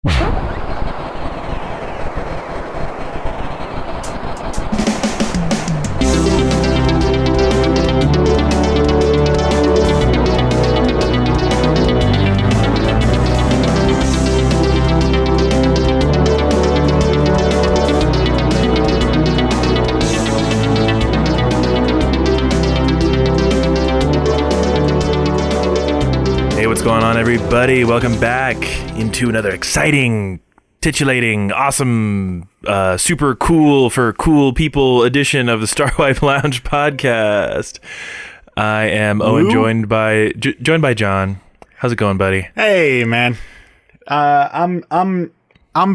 What's going on, everybody? Welcome back into another exciting, titillating, awesome, super cool for cool people edition of the Starwipe Lounge podcast. I am Owen, joined by John. How's it going, buddy? Hey, man. I'm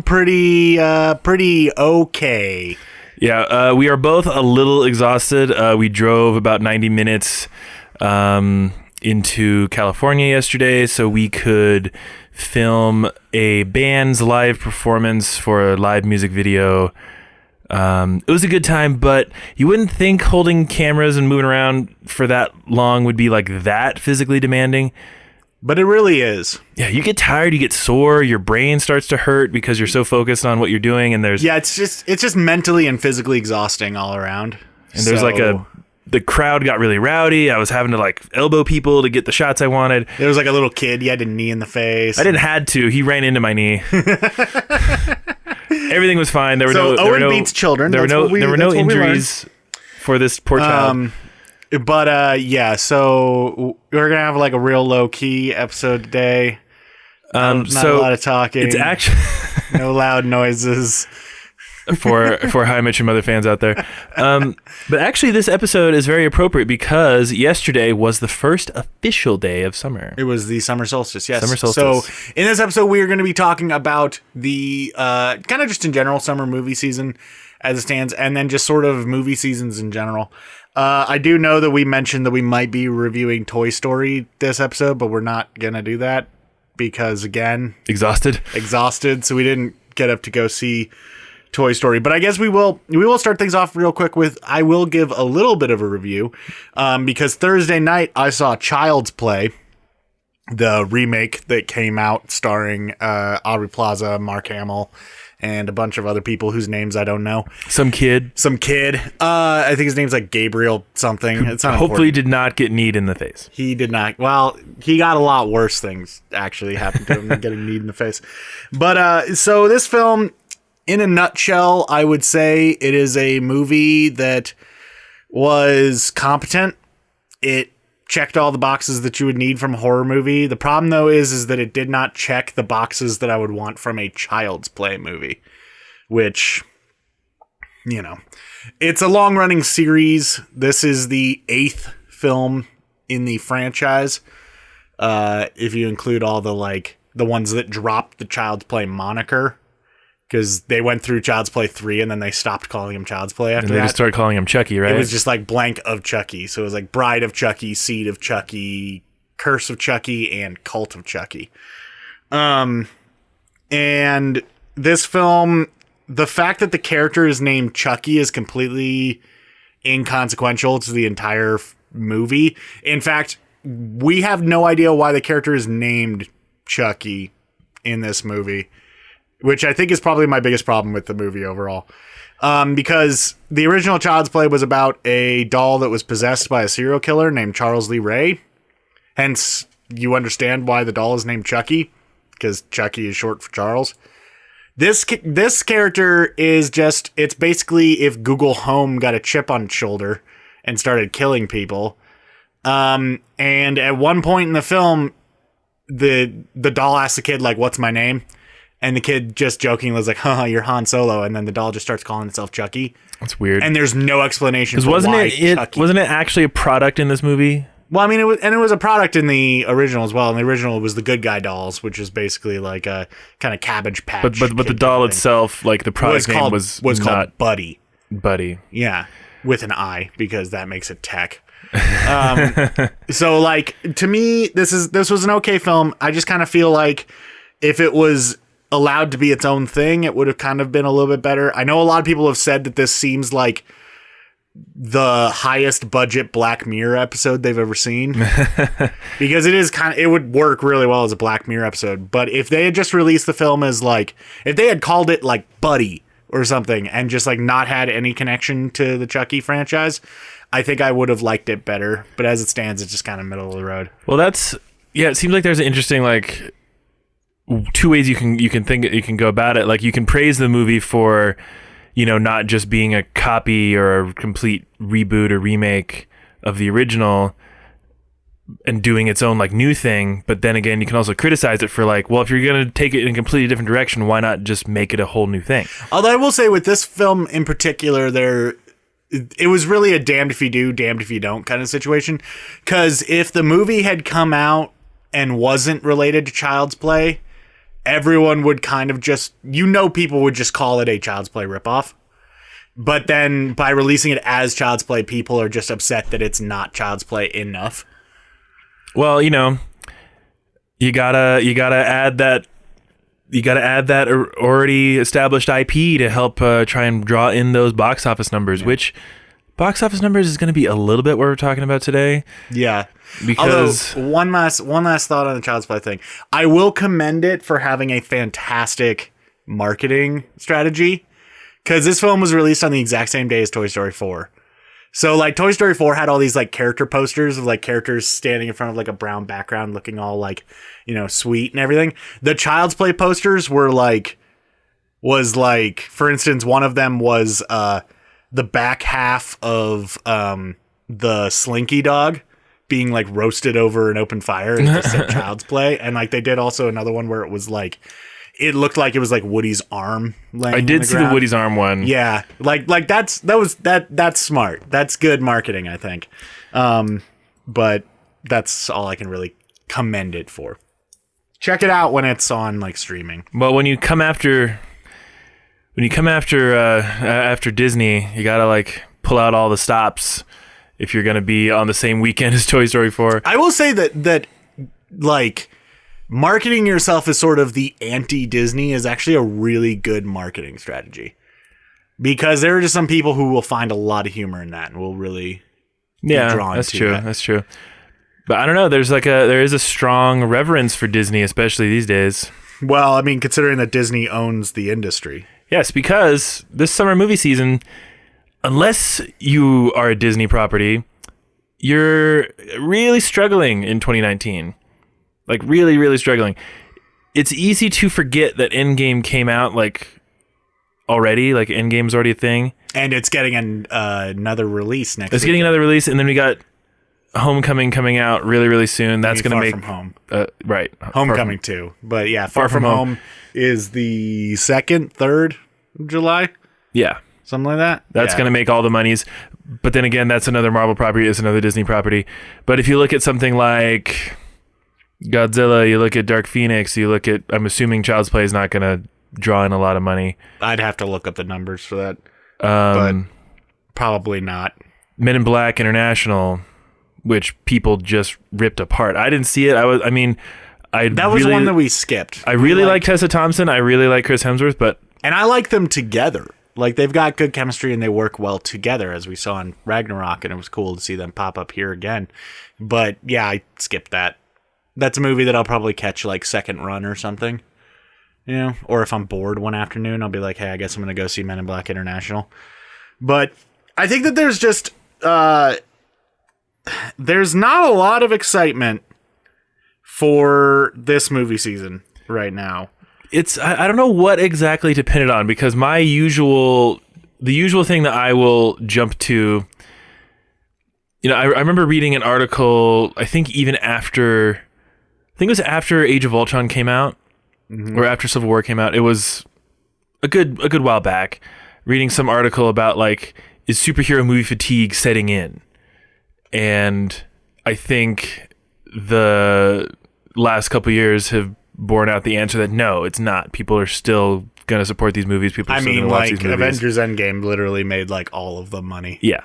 pretty okay. Yeah, we are both a little exhausted. We drove about 90 minutes into California yesterday so we could film a band's live performance for a live music video. It was a good time, but you wouldn't think holding cameras and moving around for that long would be like that physically demanding. But it really is. Yeah, you get tired, you get sore, your brain starts to hurt because you're so focused on what you're doing, and there's it's just mentally and physically exhausting all around. And there's the crowd got really rowdy. I was having to like elbow people to get the shots I wanted. There was like a little kid. He had a knee in the face. I didn't had to. He ran into my knee. Everything was fine. There were Owen beats children. There were no injuries for this poor child. But so we're gonna have like a real low key episode today. Not a lot of talking. It's actually no loud noises. for How I Met Your Mother fans out there. But actually this episode is very appropriate because yesterday was the first official day of summer. It was the summer solstice, yes. Summer solstice. So in this episode, we are going to be talking about the kind of just in general summer movie season as it stands, and then just sort of movie seasons in general. I do know that we mentioned that we might be reviewing Toy Story this episode, but we're not going to do that because, again... Exhausted, so we didn't get up to go see Toy Story, but I guess we will start things off real quick with I will give a little bit of a review because Thursday night I saw Child's Play, the remake that came out starring Aubrey Plaza, Mark Hamill, and a bunch of other people whose names I don't know. Some kid. I think his name's like Gabriel something. It's not hopefully important. Did not get kneed in the face. He did not. Well, he got a lot worse things actually happened to him than getting kneed in the face. But so this film, in a nutshell, I would say it is a movie that was competent. It checked all the boxes that you would need from a horror movie. The problem, though, is that it did not check the boxes that I would want from a Child's Play movie, which, you know, it's a long-running series. This is the 8th film in the franchise, if you include all the ones that dropped the Child's Play moniker. Because they went through Child's Play 3 and then they stopped calling him Child's Play after that. And they just started calling him Chucky, right? It was just like blank of Chucky. So it was like Bride of Chucky, Seed of Chucky, Curse of Chucky, and Cult of Chucky. And this film, the fact that the character is named Chucky is completely inconsequential to the entire movie. In fact, we have no idea why the character is named Chucky in this movie, which I think is probably my biggest problem with the movie overall. Because the original Child's Play was about a doll that was possessed by a serial killer named Charles Lee Ray. Hence, you understand why the doll is named Chucky, because Chucky is short for Charles. This character is just, it's basically if Google Home got a chip on its shoulder and started killing people. And at one point in the film, the doll asks the kid, like, what's my name? And the kid just jokingly was like, haha, you're Han Solo. And then the doll just starts calling itself Chucky. That's weird. And there's no explanation for wasn't why Chucky. Wasn't it actually a product in this movie? Well, I mean, it was a product in the original as well. And the original was the Good Guy dolls, which is basically like a kind of Cabbage Patch. But the doll itself, like the product name was called Buddy. Buddy. Yeah, with an I, because that makes it tech. So, like, to me, this was an okay film. I just kind of feel like if it was allowed to be its own thing, it would have kind of been a little bit better. I know a lot of people have said that this seems like the highest budget Black Mirror episode they've ever seen. Because it would work really well as a Black Mirror episode. But if they had just released the film as like, if they had called it like Buddy or something and just like not had any connection to the Chucky franchise, I think I would have liked it better. But as it stands, it's just kind of middle of the road. Well, it seems like there's an interesting like two ways you can go about it. Like you can praise the movie for, you know, not just being a copy or a complete reboot or remake of the original and doing its own like new thing. But then again, you can also criticize it for like, well, if you're going to take it in a completely different direction, why not just make it a whole new thing? Although I will say with this film in particular, it was really a damned if you do, damned if you don't kind of situation. Because if the movie had come out and wasn't related to Child's Play, everyone would kind of just, people would just call it a Child's Play ripoff. But then by releasing it as Child's Play, people are just upset that it's not Child's Play enough. Well, you know, you gotta add that already established IP to help try and draw in those box office numbers, which box office numbers is going to be a little bit what we're talking about today. Yeah. Because although, one last thought on the Child's Play thing. I will commend it for having a fantastic marketing strategy, because this film was released on the exact same day as Toy Story 4. So like Toy Story 4 had all these like character posters of like characters standing in front of like a brown background looking all like, you know, sweet and everything. The Child's Play posters was like, for instance, one of them was the back half of the Slinky dog being like roasted over an open fire, and it just said Child's Play. And like they did also another one where it was like, it looked like it was like Woody's arm laying I did see the Woody's arm one. Yeah, like that's smart. That's good marketing, I think. But that's all I can really commend it for. Check it out when it's on like streaming. Well, when you come after Disney, you gotta like pull out all the stops if you're gonna be on the same weekend as Toy Story 4. I will say that like marketing yourself as sort of the anti-Disney is actually a really good marketing strategy, because there are just some people who will find a lot of humor in that and will really be drawn that's to true. that. That's true. But I don't know. There is a strong reverence for Disney, especially these days. Well, I mean, considering that Disney owns the industry. Yes, because this summer movie season, unless you are a Disney property, you're really struggling in 2019. Like really, really struggling. It's easy to forget that Endgame came out like already. Like Endgame's already a thing, and it's getting another release next. It's getting another release, and then we got Homecoming coming out really, really soon. That's going to make Far From Home. Right. Homecoming too, but yeah, Far From Home is the 2nd, 3rd of July. Yeah, something like that. That's going to make all the monies. But then again, that's another Marvel property. It's another Disney property. But if you look at something like Godzilla, you look at Dark Phoenix, you look at, I'm assuming Child's Play is not going to draw in a lot of money. I'd have to look up the numbers for that, but probably not. Men in Black International, which people just ripped apart. I didn't see it. That was one that we skipped. I really like Tessa Thompson. I really like Chris Hemsworth, and I like them together. Like they've got good chemistry and they work well together, as we saw in Ragnarok, and it was cool to see them pop up here again. But yeah, I skipped that. That's a movie that I'll probably catch like second run or something, you know, or if I'm bored one afternoon, I'll be like, hey, I guess I'm going to go see Men in Black International. But I think that there's just, there's not a lot of excitement for this movie season right now. I don't know what exactly to pin it on, because the usual thing that I will jump to, you know, I remember reading an article, I think it was after Age of Ultron came out, or after Civil War came out. It was a good while back, reading some article about like, is superhero movie fatigue setting in? And I think the last couple years have borne out the answer that no, it's not. People are still going to support these movies. People are still going to watch these movies. Avengers Endgame literally made like all of the money. Yeah.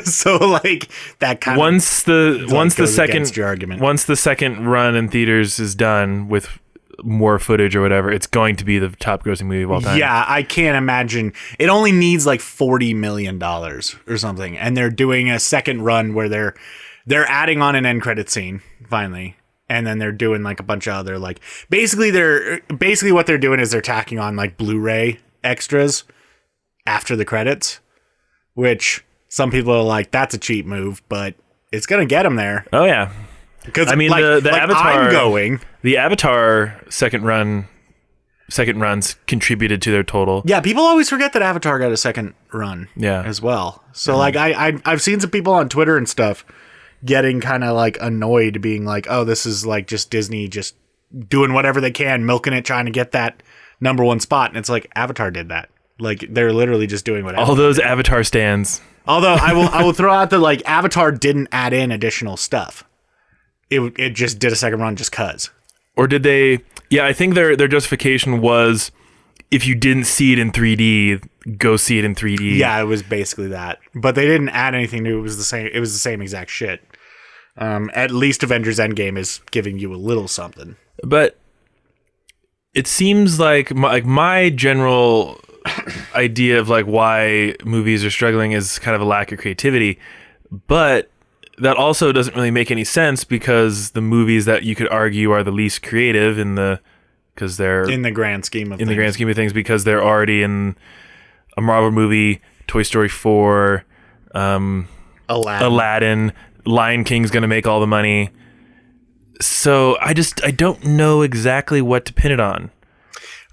So like that kind once the second your argument. Once the second run in theaters is done with more footage or whatever, it's going to be the top grossing movie of all time. Yeah, I can't imagine. It only needs like $40 million or something, and they're doing a second run where they're adding on an end credit scene finally, and then they're doing like a bunch of other like basically what they're doing is they're tacking on like Blu-ray extras after the credits, which some people are like, that's a cheap move, but it's gonna get them there. Oh yeah. Because I mean, the Avatar, I'm going. The Avatar second runs contributed to their total. Yeah, people always forget that Avatar got a second run. Yeah. As well. So like I've seen some people on Twitter and stuff getting kind of like annoyed, being like, "Oh, this is like just Disney just doing whatever they can, milking it, trying to get that number one spot." And it's like Avatar did that. Like they're literally just doing whatever. All those Avatar stands. Although I will throw out that like Avatar didn't add in additional stuff. It just did a second run just cause. Or did they? Yeah, I think their justification was, if you didn't see it in 3D, go see it in 3D. Yeah, it was basically that. But they didn't add anything new. It was the same. It was the same exact shit. At least Avengers Endgame is giving you a little something. But it seems like my general idea of like why movies are struggling is kind of a lack of creativity, but that also doesn't really make any sense because the movies that you could argue are the least creative because they're in the grand scheme of things because they're already in a Marvel movie, Toy Story 4, Aladdin, Lion King's going to make all the money. So I don't know exactly what to pin it on.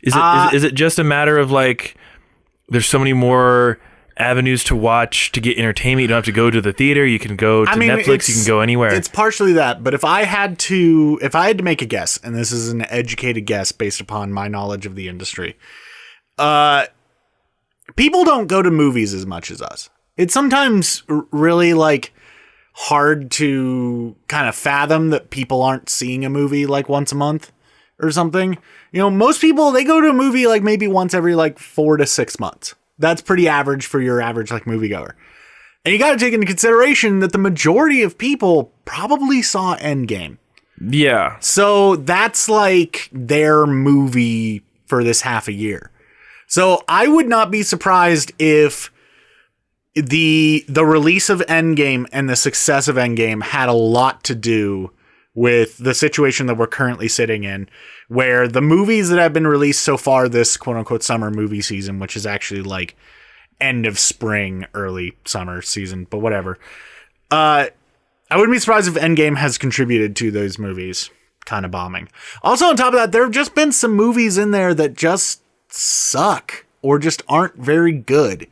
Is it just a matter of like there's so many more avenues to watch to get entertainment? You don't have to go to the theater. You can go to Netflix. You can go anywhere. It's partially that, but if I had to make a guess, and this is an educated guess based upon my knowledge of the industry, people don't go to movies as much as us. It's sometimes really like hard to kind of fathom that people aren't seeing a movie like once a month or something. You know, most people, they go to a movie like maybe once every like 4 to 6 months. That's pretty average for your average like moviegoer. And you got to take into consideration that the majority of people probably saw Endgame. Yeah. So that's like their movie for this half a year. So I would not be surprised if the release of Endgame and the success of Endgame had a lot to do with the situation that we're currently sitting in, where the movies that have been released so far this quote unquote summer movie season, which is actually like end of spring, early summer season, but whatever. I wouldn't be surprised if Endgame has contributed to those movies kind of bombing. Also, on top of that, there have just been some movies in there that just suck or just aren't very good.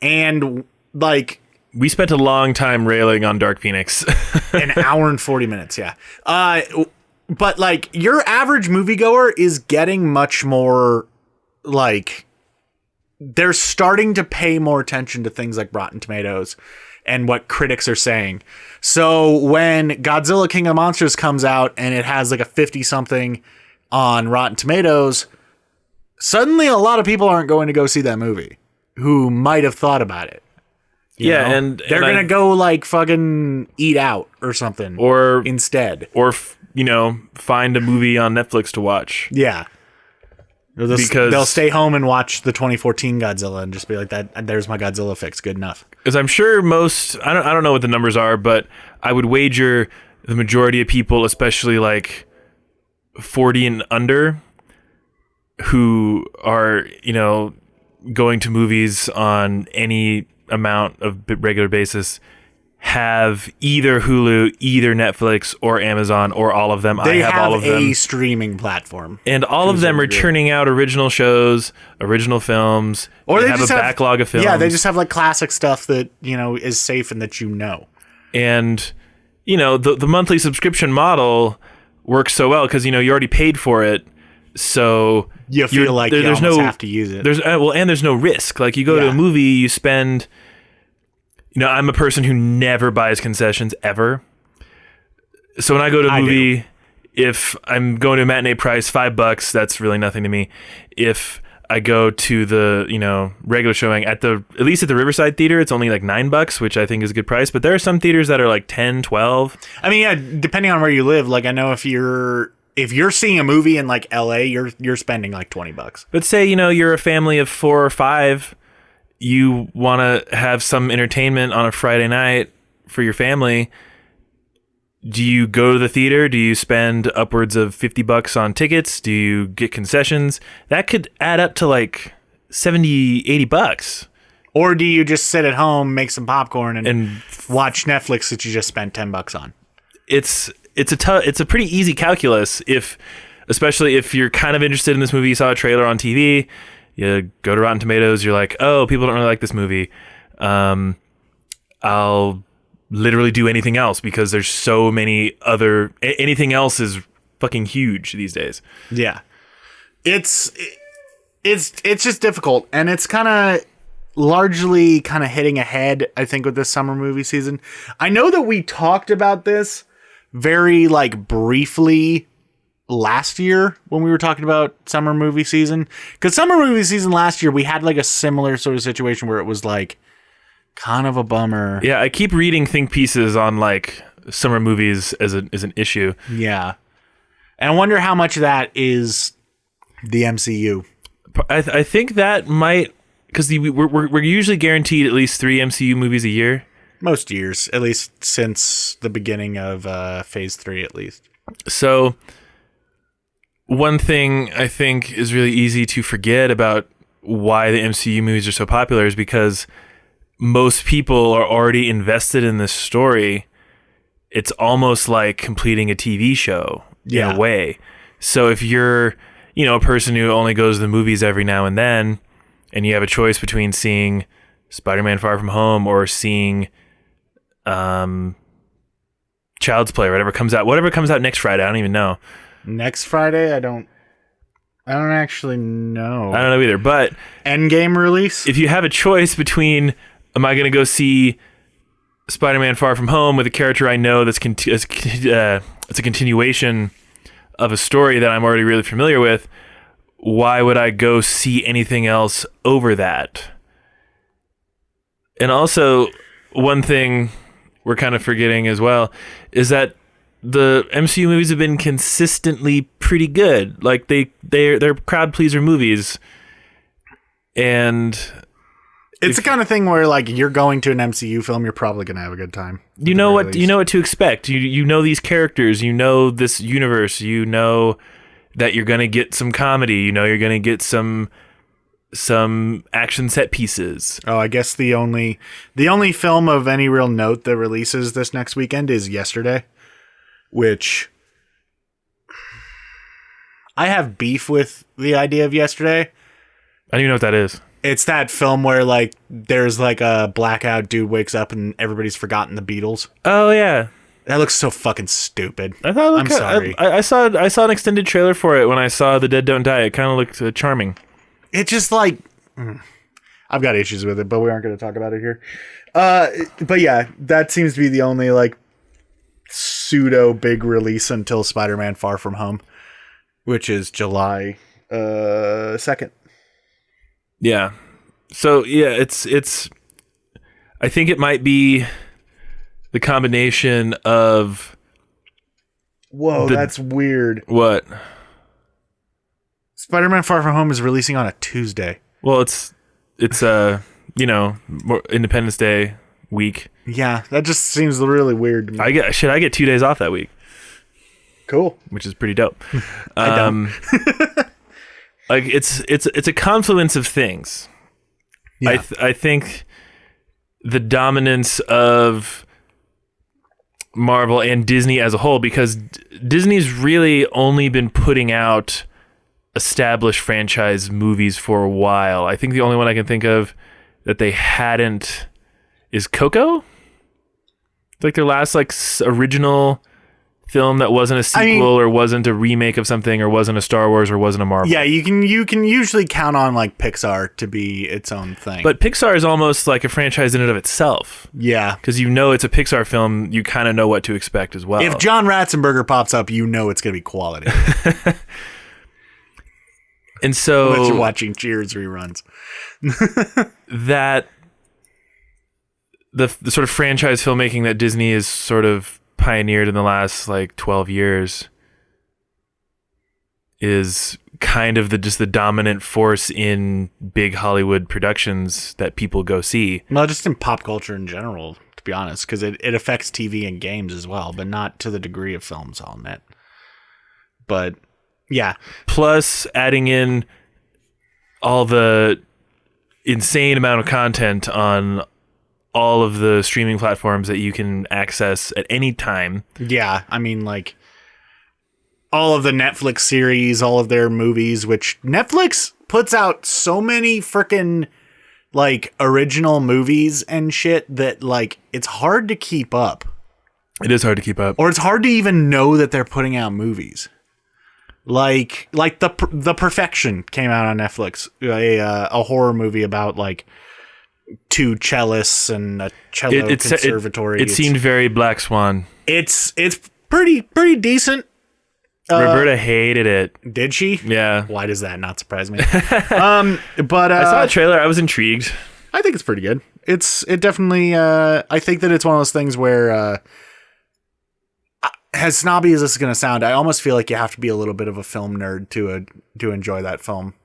And like, we spent a long time railing on Dark Phoenix. An hour and 40 minutes, yeah. But like your average moviegoer is getting much more like they're starting to pay more attention to things like Rotten Tomatoes and what critics are saying. So when Godzilla King of the Monsters comes out and it has like a 50 something on Rotten Tomatoes, suddenly a lot of people aren't going to go see that movie who might have thought about it. You know? And they're going to go like fucking eat out or something or instead. Or, find a movie on Netflix to watch. Yeah. Because they'll stay home and watch the 2014 Godzilla and just be like, there's my Godzilla fix. Good enough. Because I'm sure I don't know what the numbers are, but I would wager the majority of people, especially like 40 and under, who are, going to movies on any amount of regular basis, have either Hulu, either Netflix, or Amazon, or all of them. I have all of them. They have a streaming platform. And all of them are churning out original shows, original films, or they have a backlog of films. Yeah, they just have like classic stuff that, is safe and that And, the monthly subscription model works so well because, you already paid for it. So you feel like you almost have to use it. And there's no risk. Like you go to a movie, you spend... I'm a person who never buys concessions ever. So when I go to a movie, if I'm going to a matinee price, $5, that's really nothing to me. If I go to the, regular showing at least at the Riverside Theater, it's only like $9, which I think is a good price. But there are some theaters that are like 10, 12. I mean, yeah, depending on where you live. Like I know if you're if you're seeing a movie in like LA, you're spending like $20. But say, you're a family of 4 or 5, you want to have some entertainment on a Friday night for your family. Do you go to the theater? Do you spend upwards of $50 on tickets? Do you get concessions? That could add up to like $70-$80. Or do you just sit at home, make some popcorn, and watch Netflix that you just spent $10 on? It's a pretty easy calculus, especially if you're kind of interested in this movie. You saw a trailer on TV, you go to Rotten Tomatoes, you're like, oh, people don't really like this movie. I'll literally do anything else because there's so many other. Anything else is fucking huge these days. Yeah, it's just difficult, and it's kind of largely kind of hitting ahead, I think, with this summer movie season. I know that we talked about this very like briefly last year when we were talking about summer movie season, because summer movie season last year we had like a similar sort of situation where it was like kind of a bummer. Yeah, I keep reading think pieces on like summer movies as an issue. Yeah, and I wonder how much of that is the MCU. I think that might, because we're usually guaranteed at least 3 MCU movies a year. Most years, at least since the beginning of Phase 3, at least. So, one thing I think is really easy to forget about why the MCU movies are so popular is because most people are already invested in this story. It's almost like completing a TV show in a way. So if you're, a person who only goes to the movies every now and then, and you have a choice between seeing Spider-Man Far From Home or seeing Child's Play, or whatever comes out next Friday. I don't even know. Next Friday? I don't actually know. I don't know either. But Endgame release? If you have a choice between, am I going to go see Spider-Man Far From Home with a character I know that's it's a continuation of a story that I'm already really familiar with, why would I go see anything else over that? And also, one thing we're kind of forgetting as well is that the MCU movies have been consistently pretty good. Like they're crowd pleaser movies, and it's the kind of thing where like you're going to an MCU film, you're probably gonna have a good time. You know what to expect. You know these characters. You know this universe. You know that you're gonna get some comedy. You know you're gonna get some action set pieces. Oh, I guess the only film of any real note that releases this next weekend is Yesterday, which I have beef with the idea of Yesterday. I don't even know what that is. It's that film where like there's like a blackout dude wakes up and everybody's forgotten the Beatles. Oh yeah. That looks so fucking stupid. I'm sorry. I saw an extended trailer for it when I saw The Dead Don't Die. It kind of looked charming. It's just like, I've got issues with it, but we aren't going to talk about it here. But yeah, that seems to be the only like pseudo big release until Spider-Man Far From Home, which is July 2nd. Yeah. So yeah, it's. I think it might be the combination of. Whoa, that's weird. What? Spider-Man Far From Home is releasing on a Tuesday. Well, it's more Independence Day week. Yeah, that just seems really weird to me. I get 2 days off that week. Cool. Which is pretty dope. I don't. Like it's a confluence of things. Yeah. I think the dominance of Marvel and Disney as a whole, because Disney's really only been putting out established franchise movies for a while. I think the only one I can think of that they hadn't is Coco. It's like their last like original film that wasn't a sequel or wasn't a remake of something or wasn't a Star Wars or wasn't a Marvel. Yeah, you can usually count on like Pixar to be its own thing. But Pixar is almost like a franchise in and of itself. Yeah. Because it's a Pixar film, you kind of know what to expect as well. If John Ratzenberger pops up, you know it's going to be quality. And so unless you're watching Cheers reruns. that the sort of franchise filmmaking that Disney has sort of pioneered in the last like 12 years is kind of just the dominant force in big Hollywood productions that people go see. Well, just in pop culture in general, to be honest, because it affects TV and games as well, but not to the degree of films, I'll admit. But yeah. Plus adding in all the insane amount of content on all of the streaming platforms that you can access at any time. Yeah, I mean, like, all of the Netflix series, all of their movies, which Netflix puts out so many freaking, like, original movies and shit that, like, it's hard to keep up. It is hard to keep up. Or it's hard to even know that they're putting out movies. Like the Perfection came out on Netflix, a horror movie about like two cellists and a cello conservatory. It seemed very Black Swan. It's pretty decent. Roberta hated it. Did she? Yeah. Why does that not surprise me? But I saw a trailer. I was intrigued. I think it's pretty good. It definitely. I think that it's one of those things where. As snobby as this is going to sound, I almost feel like you have to be a little bit of a film nerd to enjoy that film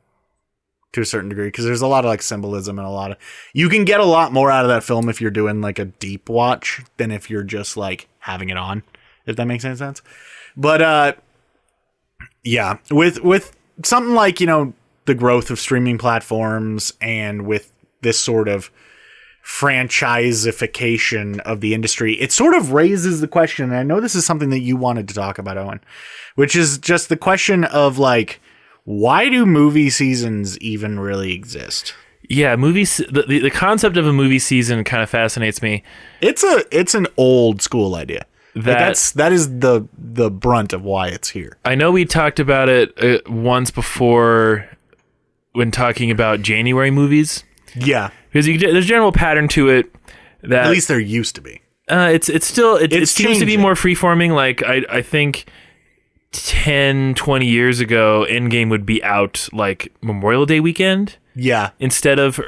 to a certain degree, because there's a lot of like symbolism and you can get a lot more out of that film if you're doing like a deep watch than if you're just like having it on, if that makes any sense. But yeah, with something like, you know, the growth of streaming platforms and with this sort of franchiseification of the industry, it sort of raises the question, and I know this is something that you wanted to talk about, Owen, which is just the question of like, why do movie seasons even really exist? Yeah, movies. The concept of a movie season kind of fascinates me. It's an old school idea. That is the brunt of why it's here. I know we talked about it once before when talking about January movies. Yeah. Because there's a general pattern to it that at least there used to be. It seems to be more freeforming. Like I think 10, 20 years ago, Endgame would be out like Memorial Day weekend. Yeah. Instead of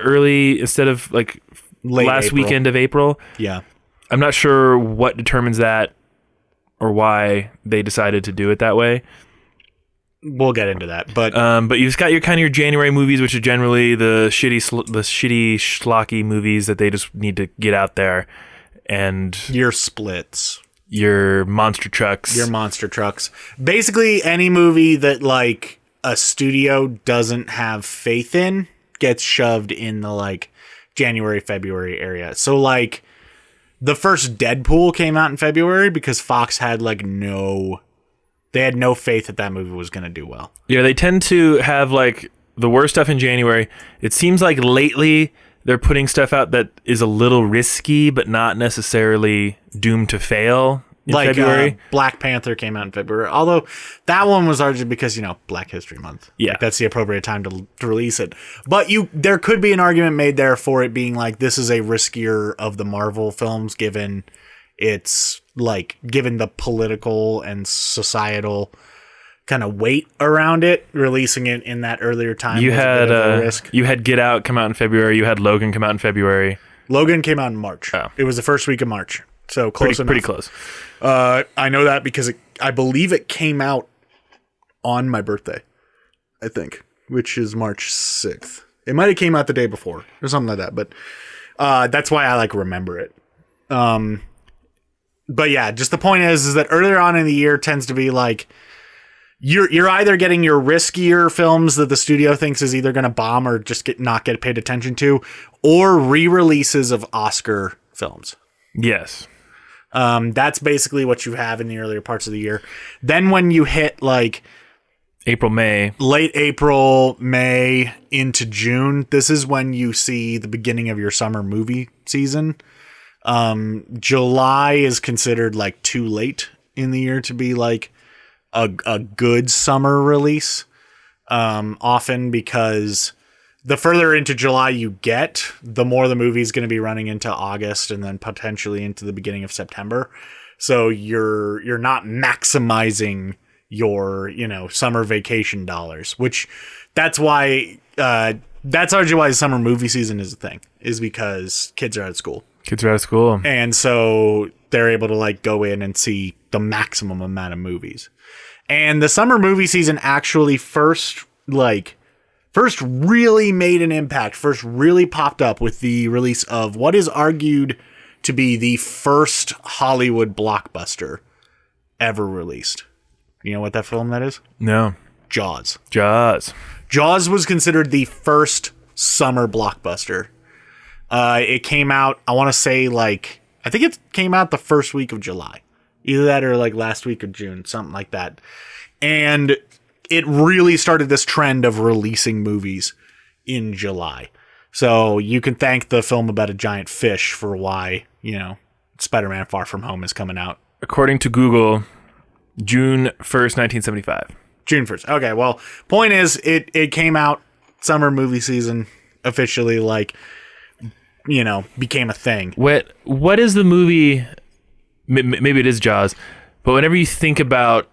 like late last April. weekend of April. Yeah. I'm not sure what determines that or why they decided to do it that way. We'll get into that, but you've got your January movies, which are generally the shitty schlocky movies that they just need to get out there, and your splits, your monster trucks, basically any movie that like a studio doesn't have faith in gets shoved in the like January, February area. So like the first Deadpool came out in February because Fox had like they had no faith that movie was going to do well. Yeah, they tend to have like the worst stuff in January. It seems like lately they're putting stuff out that is a little risky, but not necessarily doomed to fail in February. Black Panther came out in February, although that one was largely because, you know, Black History Month. Yeah. Like, that's the appropriate time to release it. But there could be an argument made there for it being like, this is a riskier of the Marvel films, given the political and societal kind of weight around it, releasing it in that earlier time. You was a bit of a risk. You had Get Out come out in February. You had Logan come out in February. Logan came out in March. Oh. It was the first week of March. So close enough. Pretty close. I know that because I believe it came out on my birthday, I think, which is March 6th. It might have came out the day before or something like that, but that's why I like remember it. But yeah, just the point is that earlier on in the year tends to be like you're either getting your riskier films that the studio thinks is either going to bomb or just not get paid attention to, or re-releases of Oscar films. Yes. That's basically what you have in the earlier parts of the year. Then when you hit like late April, May into June, this is when you see the beginning of your summer movie season. July is considered like too late in the year to be like a good summer release. Often because the further into July you get, the more the movie's going to be running into August and then potentially into the beginning of September. So you're not maximizing your, you know, summer vacation dollars, which that's largely why the summer movie season is a thing, is because kids are out of school. And so they're able to like go in and see the maximum amount of movies. And the summer movie season actually first really made an impact, first really popped up with the release of what is argued to be the first Hollywood blockbuster ever released. You know what that film that is? No. Jaws. Jaws was considered the first summer blockbuster. It came out, I want to say I think it came out the first week of July. Either that or last week of June, something like that. And it really started this trend of releasing movies in July. So you can thank the film about a giant fish for why, Spider-Man Far From Home is coming out. According to Google, June 1st, 1975. June 1st. Okay, well, point is, it came out summer movie season officially, became a thing. What is the movie? Maybe it is Jaws, but whenever you think about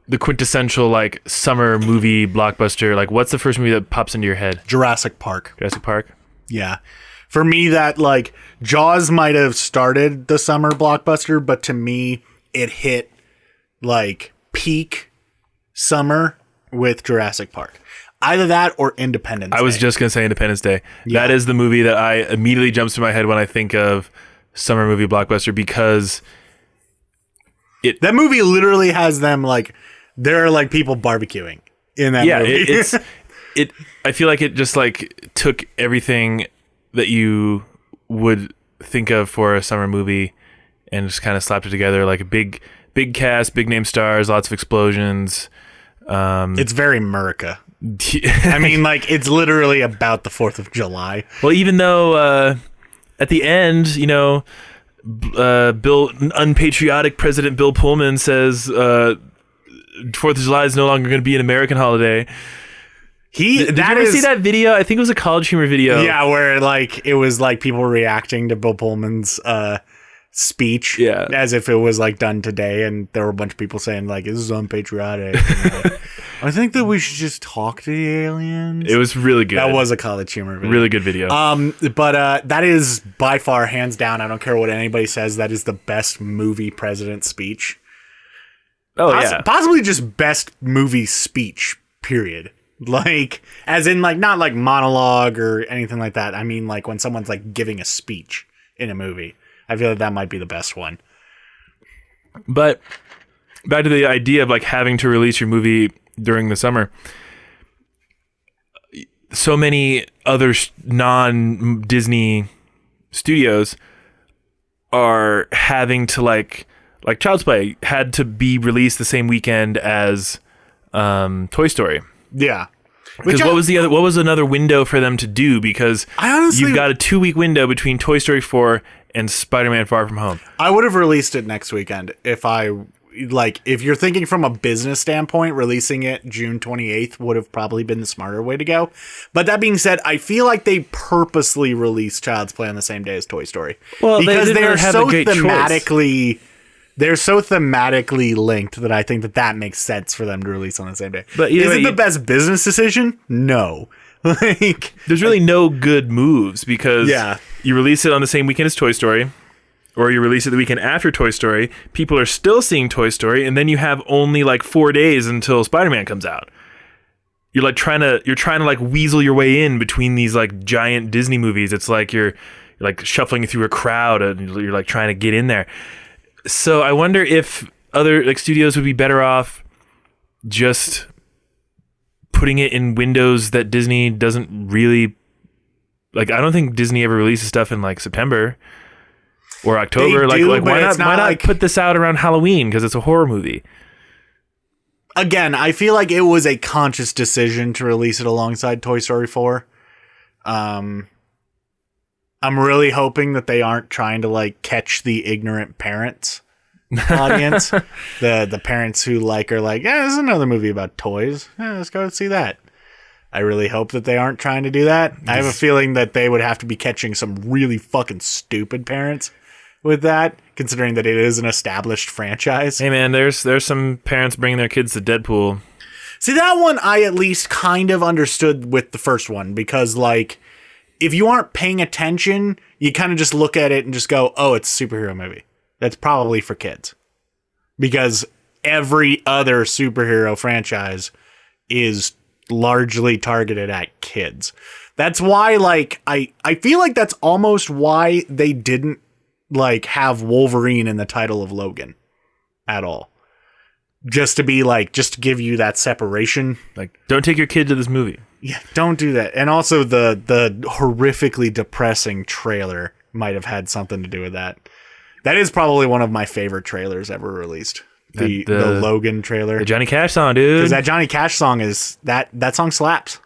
the quintessential summer movie blockbuster, what's the first movie that pops into your head? Jurassic Park. Jurassic Park? Yeah. For me, that Jaws might have started the summer blockbuster, but to me, it hit peak summer with Jurassic Park. Either that or Independence Day. I was just going to say Independence Day. Yeah. That is the movie that I immediately jumps to my head when I think of summer movie blockbuster, because that movie literally has them there are people barbecuing in that movie. I feel like it just took everything that you would think of for a summer movie and just kind of slapped it together, a big cast, big name stars, lots of explosions. It's very America. I mean, it's literally about the 4th of July. Well, even though at the end, unpatriotic President Bill Pullman says 4th of July is no longer going to be an American holiday. Did you ever see that video? I think it was a College Humor video. Yeah, where it was people reacting to Bill Pullman's speech, as if it was done today, and there were a bunch of people saying this is unpatriotic. I think that we should just talk to the aliens. It was really good. That was a College Humor video. Really good video. But that is by far, hands down, I don't care what anybody says, that is the best movie president speech. Oh, yeah. Possibly just best movie speech, period. As in not monologue or anything like that. I mean when someone's giving a speech in a movie. I feel that might be the best one. But back to the idea of having to release your movie during the summer. So many other non-Disney studios are having to Child's Play had to be released the same weekend as Toy Story. Yeah. Because what was another window for them to do? Because you've got a 2-week window between Toy Story 4 and Spider-Man Far From Home. I would have released it next weekend if you're thinking from a business standpoint, releasing it June 28th would have probably been the smarter way to go. But that being said, I feel like they purposely released Child's Play on the same day as Toy Story. Well, because they're so thematically choice. They're so thematically linked that I think that makes sense for them to release on the same day. But is it the best business decision? No. There's really no good moves, because you release it on the same weekend as Toy Story, or you release it the weekend after Toy Story. People are still seeing Toy Story, and then you have only 4 days until Spider-Man comes out. You're trying to weasel your way in between these giant Disney movies. It's you're shuffling through a crowd and you're trying to get in there. So I wonder if other studios would be better off just putting it in windows that Disney doesn't really I don't think Disney ever releases stuff in September or October. Why not put this out around Halloween, because it's a horror movie? Again, I feel like it was a conscious decision to release it alongside Toy Story 4. I'm really hoping that they aren't trying to catch the ignorant parents audience. the parents who are this is another movie about toys. Yeah, let's go see that. I really hope that they aren't trying to do that. I have a feeling that they would have to be catching some really fucking stupid parents with that, considering that it is an established franchise. Hey man, there's some parents bringing their kids to Deadpool. See, that one I at least kind of understood with the first one, because if you aren't paying attention, you kind of just look at it and just go, oh, it's a superhero movie. That's probably for kids. Because every other superhero franchise is largely targeted at kids. That's why, like, I feel like that's almost why they didn't, like, have Wolverine in the title of Logan at all. Just to give you that separation. Like, don't take your kid to this movie. Yeah, don't do that. And also the horrifically depressing trailer might have had something to do with that. That is probably one of my favorite trailers ever released. The Logan trailer. The Johnny Cash song, dude. Because that Johnny Cash song is that song slaps.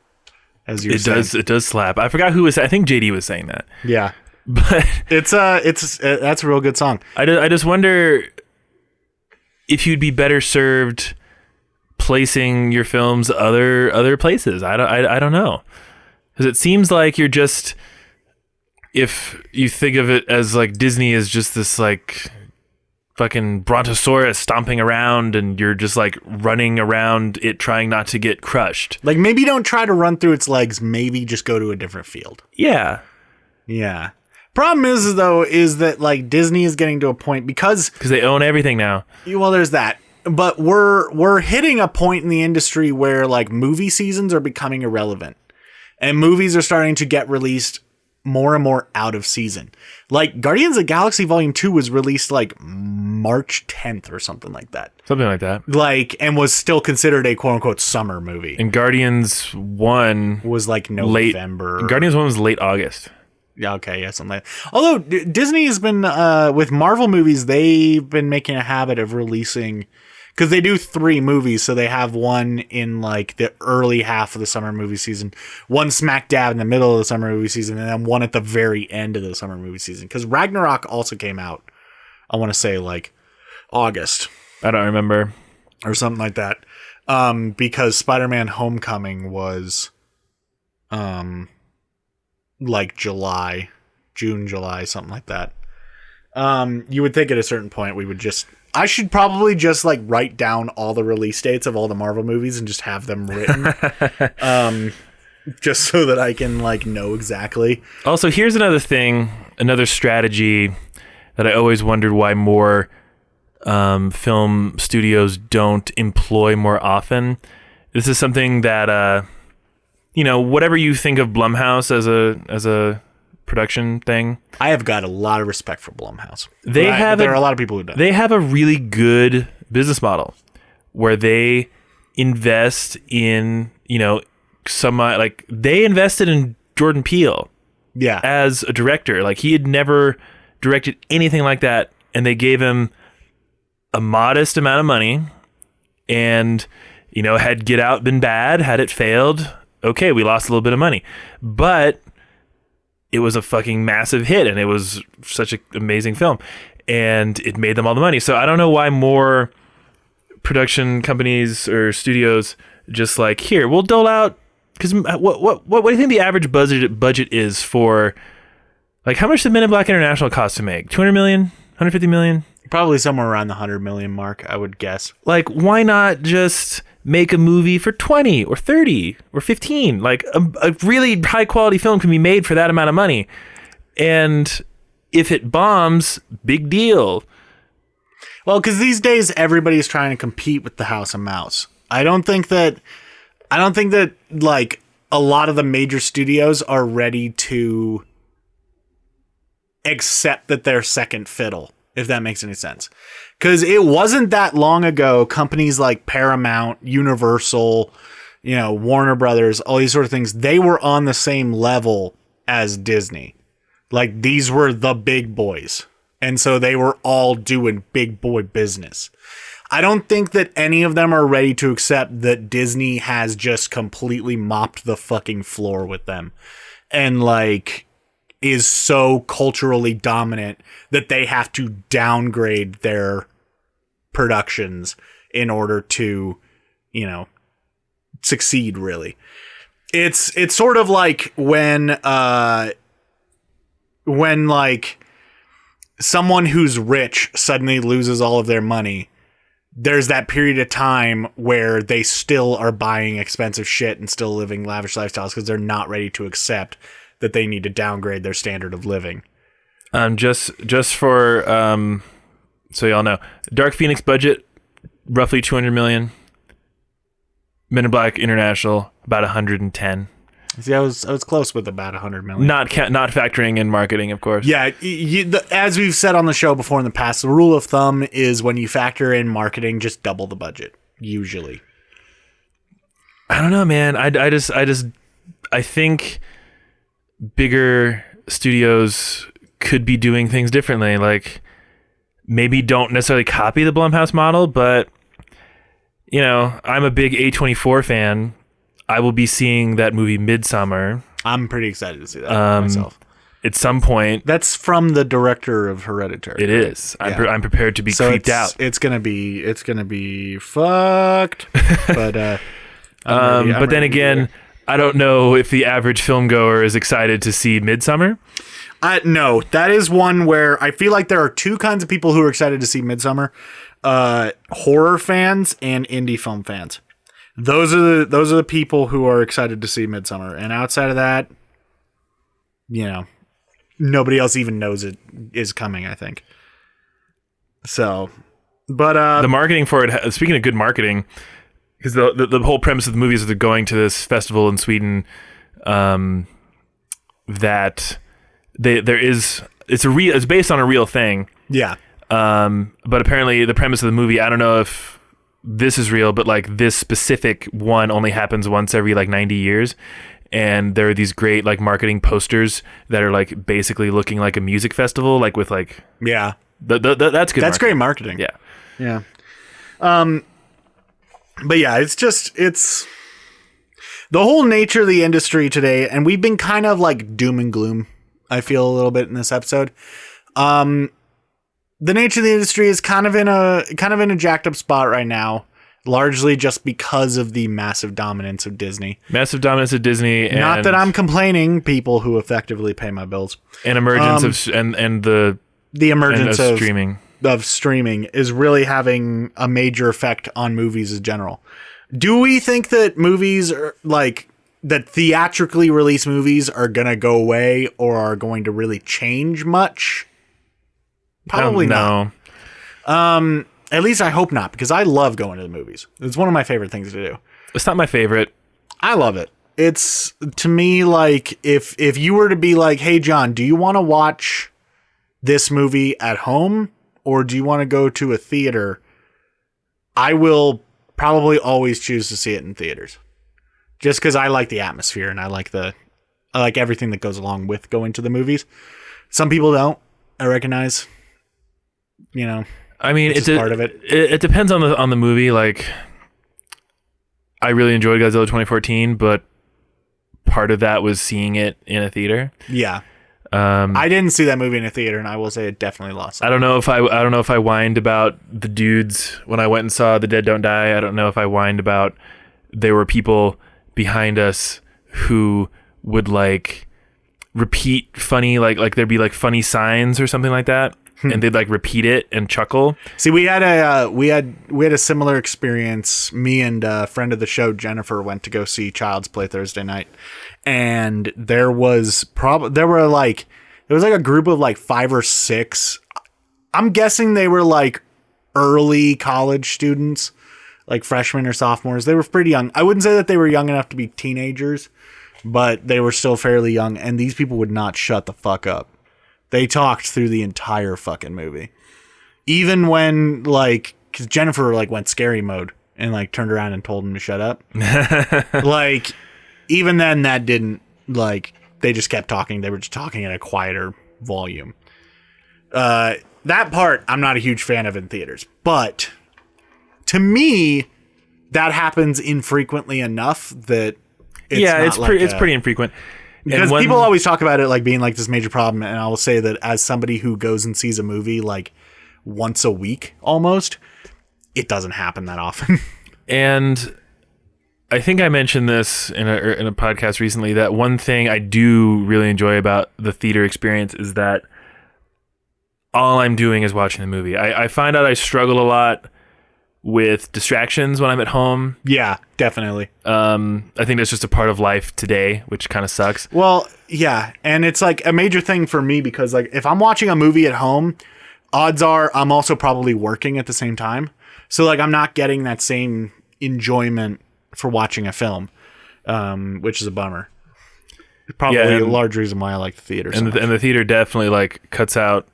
As you said. It does slap. I forgot who was. I think JD was saying that. Yeah. But that's a real good song. I just wonder if you'd be better served placing your films other places. I don't know, because it seems like you're just, if you think of it as like Disney is just this like fucking brontosaurus stomping around, and you're just like running around it trying not to get crushed. Like, maybe don't try to run through its legs. Maybe just go to a different field. Yeah. Problem is that like Disney is getting to a point because they own everything now. Well, there's that. But we're hitting a point in the industry where like movie seasons are becoming irrelevant, and movies are starting to get released more and more out of season. Like Guardians of the Galaxy Volume 2 was released like March 10th or something like that. Something like that. Like, and was still considered a quote unquote summer movie. And Guardians 1 was like November. Guardians 1 was late August. Yeah, okay, yeah, something like that. Although Disney has been, with Marvel movies, they've been making a habit of releasing, because they do 3 movies, so they have one in like the early half of the summer movie season, one smack dab in the middle of the summer movie season, and then one at the very end of the summer movie season. Because Ragnarok also came out, I want to say like August. I don't remember. Or something like that. Because Spider-Man Homecoming was like June, July, something like that. You would think at a certain point I should probably just like write down all the release dates of all the Marvel movies and just have them written. Just so that I can like know exactly. Also, here's another thing, another strategy that I always wondered why more film studios don't employ more often. This is something that whatever you think of Blumhouse as a production thing, I have got a lot of respect for Blumhouse. There are a lot of people who don't. They have a really good business model where they invest in, they invested in Jordan Peele. Yeah. As a director. Like, he had never directed anything like that, and they gave him a modest amount of money, and had Get Out been bad, had it failed, okay, we lost a little bit of money, but it was a fucking massive hit, and it was such an amazing film, and it made them all the money. So I don't know why more production companies or studios just like, here, we'll dole out, because what do you think the average budget is for, like, how much did Men in Black International cost to make? 200 million? 150 million? Probably somewhere around the 100 million mark, I would guess. Like, why not just make a movie for 20 or 30 or 15? Like, a really high quality film can be made for that amount of money. And if it bombs, big deal. Well, because these days everybody's trying to compete with the House of Mouse. I don't think that like a lot of the major studios are ready to accept that they're second fiddle, if that makes any sense. Because it wasn't that long ago, companies like Paramount, Universal, Warner Brothers, all these sort of things, they were on the same level as Disney. Like, these were the big boys. And so they were all doing big boy business. I don't think that any of them are ready to accept that Disney has just completely mopped the fucking floor with them. And like, is so culturally dominant that they have to downgrade their productions in order to, succeed, really. It's sort of like when like someone who's rich suddenly loses all of their money. There's that period of time where they still are buying expensive shit and still living lavish lifestyles because they're not ready to accept that they need to downgrade their standard of living. Just for so y'all know, Dark Phoenix budget roughly 200 million. Men in Black International, about 110. See, I was close with about 100 million. Not factoring in marketing, of course. Yeah, as we've said on the show before in the past, the rule of thumb is when you factor in marketing, just double the budget, usually. I don't know, man. I think bigger studios could be doing things differently. Like, maybe don't necessarily copy the Blumhouse model, but, you know, I'm a big A24 fan. I will be seeing that movie Midsummer. I'm pretty excited to see that myself. At some point. That's from the director of Hereditary. It is. I'm prepared to be creeped out. It's gonna be fucked. But but then again, I don't know if the average film goer is excited to see Midsummer. No, that is one where I feel like there are two kinds of people who are excited to see Midsummer: horror fans and indie film fans. Those are the people who are excited to see Midsummer, and outside of that, you know, nobody else even knows it is coming, I think. So, but the marketing for it. Speaking of good marketing, because the whole premise of the movie is that they're going to this festival in Sweden, that it's based on a real thing. Yeah. But apparently the premise of the movie, I don't know if this is real, but like this specific one only happens once every like 90 years. And there are these great like marketing posters that are like basically looking like a music festival, like with like, yeah, that's good. That's marketing. Great marketing. Yeah. Yeah. But yeah, it's the whole nature of the industry today. And we've been kind of like doom and gloom, I feel, a little bit in this episode. The nature of the industry is kind of in a jacked up spot right now, largely just because of the massive dominance of Disney. And not that I'm complaining, people who effectively pay my bills. And emergence the emergence of streaming is really having a major effect on movies in general. Do we think that movies are like that theatrically released movies are going to go away or are going to really change much? Probably not. At least I hope not, because I love going to the movies. It's one of my favorite things to do. It's not my favorite. I love it. It's, to me, like if you were to be like, hey, John, do you want to watch this movie at home or do you want to go to a theater? I will probably always choose to see it in theaters, just because I like the atmosphere and I like everything that goes along with going to the movies. Some people don't. I recognize. You know, I mean, it's part of it. It depends on the movie. Like, I really enjoyed Godzilla 2014, but part of that was seeing it in a theater. Yeah. I didn't see that movie in a theater, and I will say it definitely lost. I don't know if I whined about the dudes when I went and saw The Dead Don't Die. I don't know if I whined about there were people behind us who would like repeat funny like there'd be like funny signs or something like that. And they'd like repeat it and chuckle. See, we had a similar experience. Me and a friend of the show, Jennifer, went to go see Child's Play Thursday night, and there was like a group of like 5 or 6. I'm guessing they were like early college students, like freshmen or sophomores. They were pretty young. I wouldn't say that they were young enough to be teenagers, but they were still fairly young. And these people would not shut the fuck up. They talked through the entire fucking movie. Even when, like, because Jennifer, like, went scary mode and, like, turned around and told him to shut up. Like, even then, that didn't, like, they just kept talking. They were just talking at a quieter volume. That part, I'm not a huge fan of in theaters. But, to me, that happens infrequently enough that it's pretty infrequent. Because people always talk about it like being like this major problem, and I will say that as somebody who goes and sees a movie like once a week almost, it doesn't happen that often. And I think I mentioned this in a podcast recently, that one thing I do really enjoy about the theater experience is that all I'm doing is watching the movie. I find out I struggle a lot with distractions when I'm at home. Yeah, definitely. I think that's just a part of life today, which kind of sucks. Well, yeah, and it's like a major thing for me because like if I'm watching a movie at home, odds are I'm also probably working at the same time. So like I'm not getting that same enjoyment for watching a film, which is a bummer. Probably a large reason why I like the theater. And the theater definitely like cuts out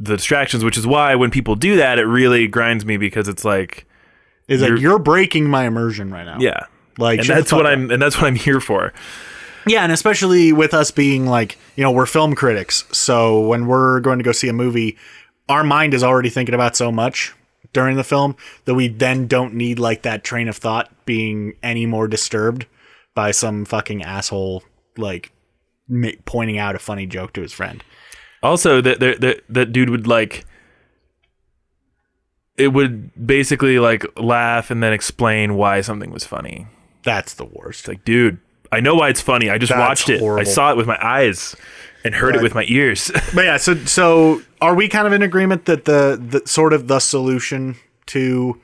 the distractions, which is why when people do that, it really grinds me because it's like you're breaking my immersion right now. Yeah, like that's what I'm here for. Yeah, and especially with us being like, we're film critics, so when we're going to go see a movie, our mind is already thinking about so much during the film that we then don't need like that train of thought being any more disturbed by some fucking asshole like pointing out a funny joke to his friend. Also, that dude would like, it would basically like laugh and then explain why something was funny. That's the worst. It's like, dude, I know why it's funny. I just watched it. Horrible. I saw it with my eyes and heard it with my ears. But yeah, so are we kind of in agreement that the sort of the solution to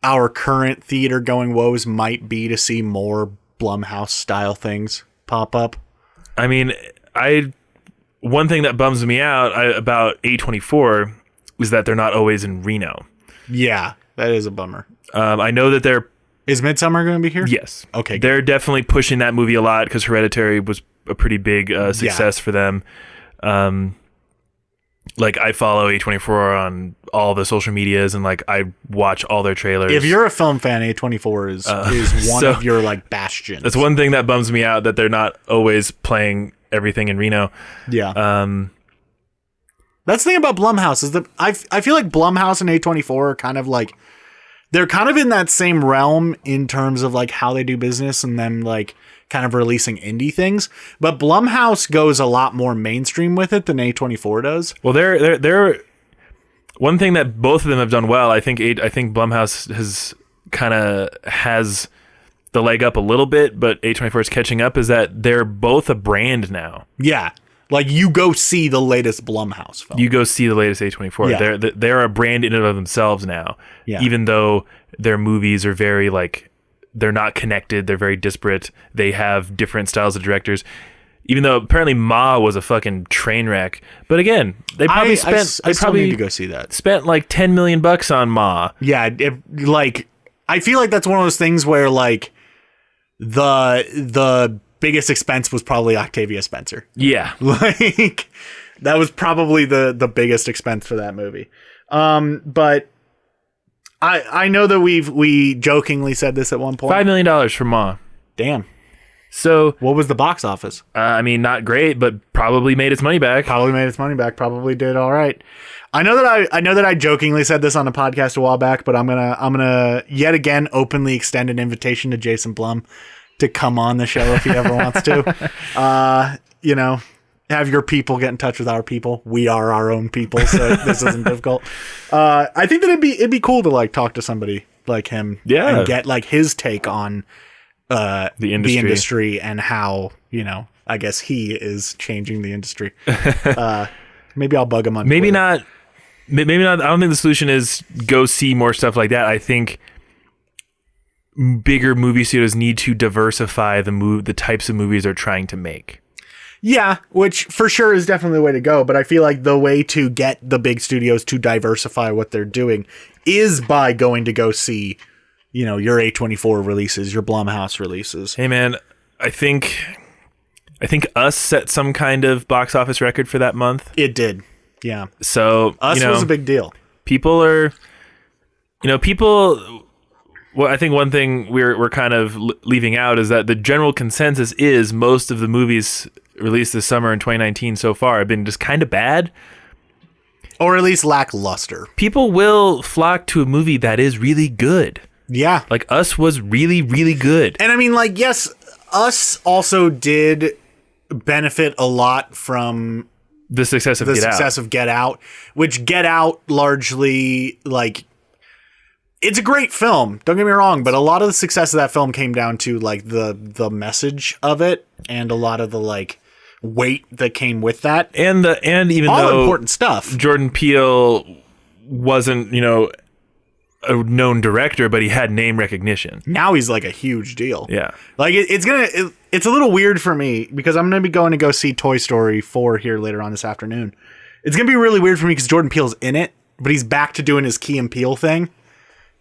our current theater going woes might be to see more Blumhouse style things pop up? I mean, one thing that bums me out about A24 is that they're not always in Reno. Yeah, that is a bummer. I know that Is Midsommar going to be here? Yes. Okay. They're definitely pushing that movie a lot because Hereditary was a pretty big success for them. Like I follow A24 on all the social medias and like I watch all their trailers. If you're a film fan, A24 is one of your like bastions. That's one thing that bums me out, that they're not always playing everything in Reno. Yeah. That's the thing about Blumhouse is that I feel like Blumhouse and A24 are kind of like, they're kind of in that same realm in terms of like how they do business and them like kind of releasing indie things. But Blumhouse goes a lot more mainstream with it than A24 does. Well, they're one thing that both of them have done well. I think Blumhouse has the leg up a little bit, but A24 is catching up, is that they're both a brand now. Yeah. Like you go see the latest Blumhouse film. You go see the latest A24. Yeah. They're a brand in and of themselves now. Yeah. Even though their movies are very like, they're not connected. They're very disparate. They have different styles of directors. Even though apparently Ma was a fucking train wreck. But again, they probably need to go see that. Spent like $10 million on Ma. Yeah. I feel like that's one of those things where like the biggest expense was probably Octavia Spencer. Yeah. Like that was probably the biggest expense for that movie. But I know that we jokingly said this at one point. $5 million for Ma. Damn. So what was the box office? I mean, not great, but probably made its money back. Probably did all right. I know that I jokingly said this on a podcast a while back, but I'm gonna yet again openly extend an invitation to Jason Blum to come on the show if he ever wants to. Have your people get in touch with our people. We are our own people, so this isn't difficult. I think that it'd be cool to like talk to somebody like him, and get like his take on the industry and how I guess he is changing the industry. Maybe I'll bug him on. Maybe Twitter. not. Maybe not. I don't think the solution is go see more stuff like that. I think bigger movie studios need to diversify the types of movies they're trying to make. Yeah, which for sure is definitely the way to go. But I feel like the way to get the big studios to diversify what they're doing is by going to go see, your A24 releases, your Blumhouse releases. Hey man, I think Us set some kind of box office record for that month. It did. Yeah. So Us was a big deal. People are, well, I think one thing we're kind of leaving out is that the general consensus is most of the movies released this summer in 2019 so far have been just kind of bad. Or at least lackluster. People will flock to a movie that is really good. Yeah. Like Us was really, really good. And I mean, like, yes, Us also did benefit a lot from the success of Get Out, which Get Out largely, like, it's a great film, don't get me wrong, but a lot of the success of that film came down to like the message of it and a lot of the like weight that came with that. And even all though important stuff. Jordan Peele wasn't, a known director, but he had name recognition. Now he's like a huge deal. Yeah. Like it's a little weird for me because I'm going to be going to go see Toy Story 4 here later on this afternoon. It's going to be really weird for me because Jordan Peele's in it, but he's back to doing his Key and Peele thing.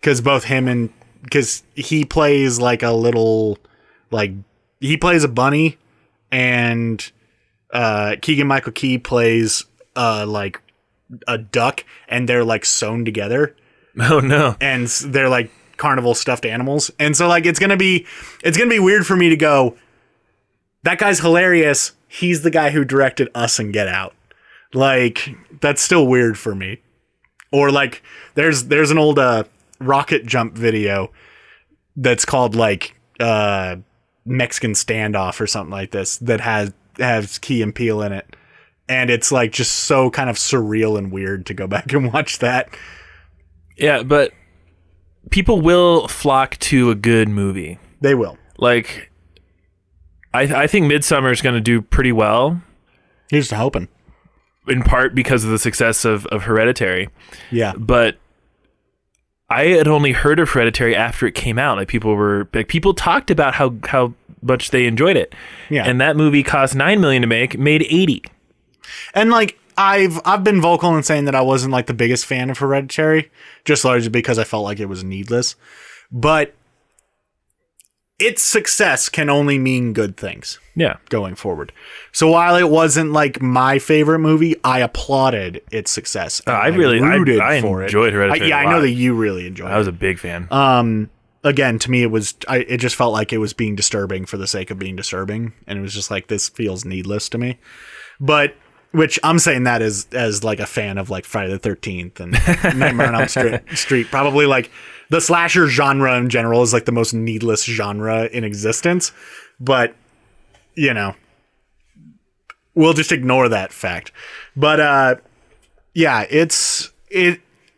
because he plays like a little, like he plays a bunny, and Keegan-Michael Key plays like a duck, and they're like sewn together. Oh no! And they're like carnival stuffed animals, and so like it's gonna be weird for me to go, that guy's hilarious. He's the guy who directed Us and Get Out. Like, that's still weird for me. Or like there's an old rocket jump video that's called like Mexican Standoff or something like this that has Key and Peele in it, and it's like just so kind of surreal and weird to go back and watch that. Yeah, but people will flock to a good movie. They will. Like, I think Midsommar is going to do pretty well. Here's to hoping. In part because of the success of Hereditary. Yeah. But I had only heard of Hereditary after it came out. Like, people talked about how much they enjoyed it. Yeah. And that movie cost $9 million to make, made $80. And like, I've been vocal in saying that I wasn't like the biggest fan of Hereditary, just largely because I felt like it was needless. But its success can only mean good things. Yeah. Going forward. So while it wasn't like my favorite movie, I applauded its success. I enjoyed Hereditary. I know that you really enjoyed it. I was a big fan. Again, to me, it just felt like it was being disturbing for the sake of being disturbing. And it was just like, this feels needless to me. But, which I'm saying that as like a fan of like Friday the 13th and Nightmare on Elm Street. Probably like the slasher genre in general is like the most needless genre in existence. But, you know, we'll just ignore that fact. But yeah,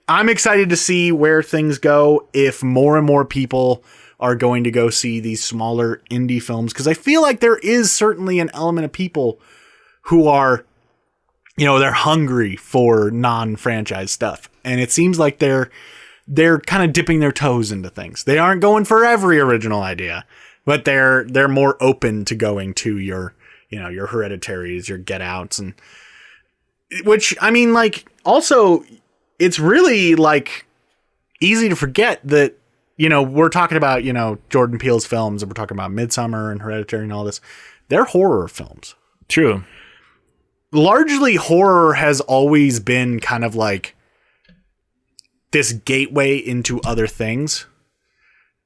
I'm excited to see where things go if more and more people are going to go see these smaller indie films, because I feel like there is certainly an element of people who are, you know, they're hungry for non-franchise stuff, and it seems like they're kind of dipping their toes into things. They aren't going for every original idea, but they're more open to going to your Hereditaries, your Get Outs, and which, I mean, like, also it's really like easy to forget that, you know, we're talking about, you know, Jordan Peele's films, and we're talking about Midsommar and Hereditary and all this. They're horror films. True. Largely, horror has always been kind of like this gateway into other things.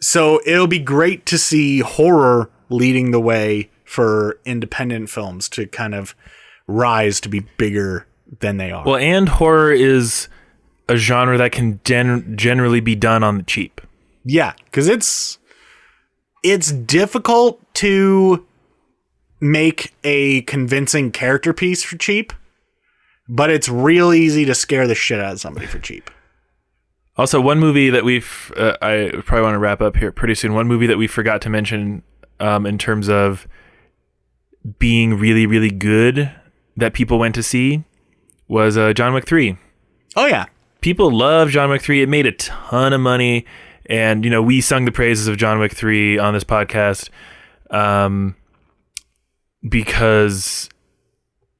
So it'll be great to see horror leading the way for independent films to kind of rise to be bigger than they are. Well, and horror is a genre that can generally be done on the cheap. Yeah, because it's difficult to make a convincing character piece for cheap, but it's real easy to scare the shit out of somebody for cheap. Also, one movie that I probably want to wrap up here pretty soon. One movie that we forgot to mention in terms of being really, really good that people went to see was John Wick 3. Oh, yeah. People love John Wick 3. It made a ton of money. And, you know, we sung the praises of John Wick 3 on this podcast because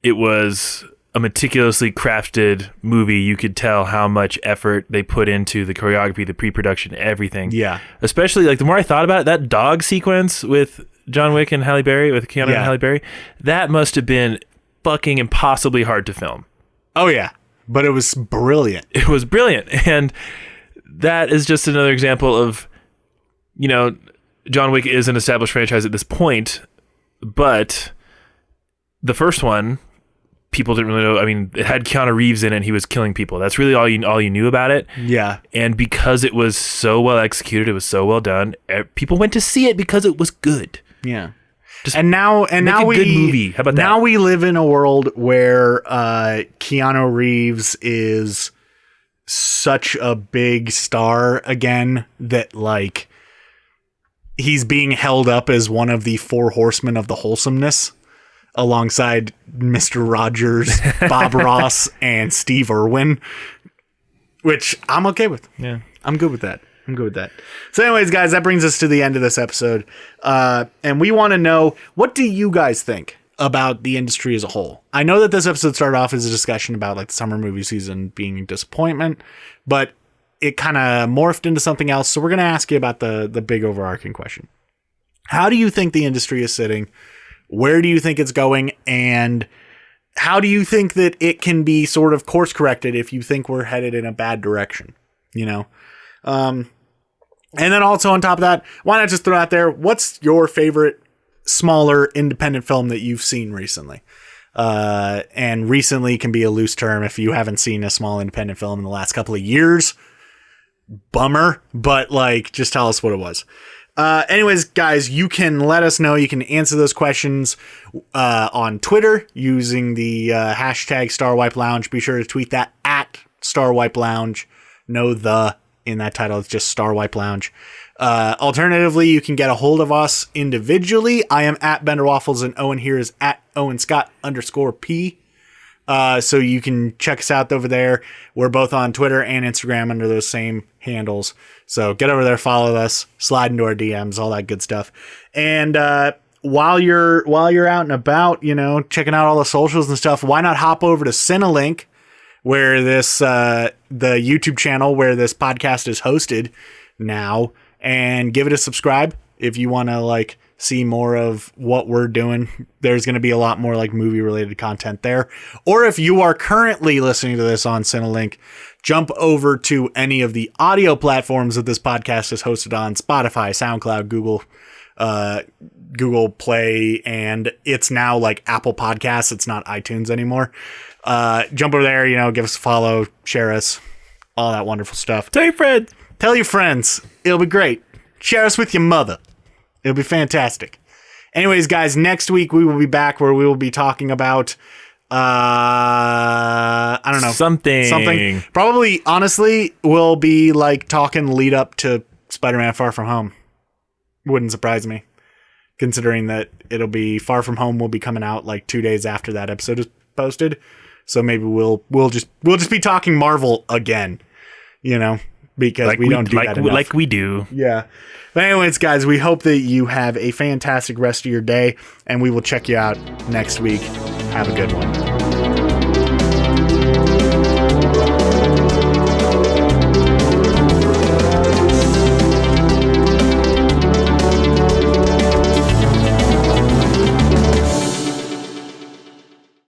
it was a meticulously crafted movie. You could tell how much effort they put into the choreography, the pre-production, everything. Yeah. Especially, like, the more I thought about it, that dog sequence with John Wick and Halle Berry, with Keanu and Halle Berry, that must have been fucking impossibly hard to film. Oh, yeah. But it was brilliant. It was brilliant. And that is just another example of, you know, John Wick is an established franchise at this point, but the first one, people didn't really know. I mean, it had Keanu Reeves in it and he was killing people. That's really all you knew about it. Yeah. And because it was so well executed, it was so well done, people went to see it because it was good. Yeah. Now we good movie. How about that? Now we live in a world where Keanu Reeves is such a big star again that, like, he's being held up as one of the four horsemen of the wholesomeness alongside Mr. Rogers, Bob Ross, and Steve Irwin, which I'm okay with. Yeah. I'm good with that. So anyways, guys, that brings us to the end of this episode. And we want to know, what do you guys think about the industry as a whole? I know that this episode started off as a discussion about, like, the summer movie season being a disappointment, but it kind of morphed into something else. So we're going to ask you about the big overarching question. How do you think the industry is sitting? Where do you think it's going? And how do you think that it can be sort of course corrected if you think we're headed in a bad direction? You know? And then also on top of that, why not just throw out there, what's your favorite smaller independent film that you've seen recently? And recently can be a loose term if you haven't seen a small independent film in the last couple of years. Bummer, but like, just tell us what it was. Anyways, guys, you can let us know. You can answer those questions on Twitter using the hashtag StarWipeLounge. Be sure to tweet that at StarWipeLounge. No the in that title. It's just StarWipeLounge. Alternatively, you can get a hold of us individually. I am at BenderWaffles and Owen here is at OwenScott_P. So you can check us out over there. We're both on Twitter and Instagram under those same handles. So get over there, follow us, slide into our DMs, all that good stuff. And while you're out and about, you know, checking out all the socials and stuff, why not hop over to Cinelink, where this the YouTube channel where this podcast is hosted now, and give it a subscribe if you want to like see more of what we're doing. There's going to be a lot more like movie related content there. Or if you are currently listening to this on Cinelink, jump over to any of the audio platforms that this podcast is hosted on: Spotify, SoundCloud, Google Play, and it's now like Apple Podcasts. It's not iTunes anymore. Jump over there, you know, give us a follow, share us, all that wonderful stuff. Tell your friends. Tell your friends. It'll be great. Share us with your mother. It'll be fantastic. Anyways, guys, next week we will be back where we will be talking about, I don't know. Something. Probably, honestly, we'll be like talking lead up to Spider-Man Far From Home. Wouldn't surprise me, considering that it'll be Far From Home will be coming out like 2 days after that episode is posted. So maybe we'll just be talking Marvel again, you know, because like we don't do that enough. Like we do. Yeah. But anyways, guys, we hope that you have a fantastic rest of your day, and we will check you out next week. Have a good one.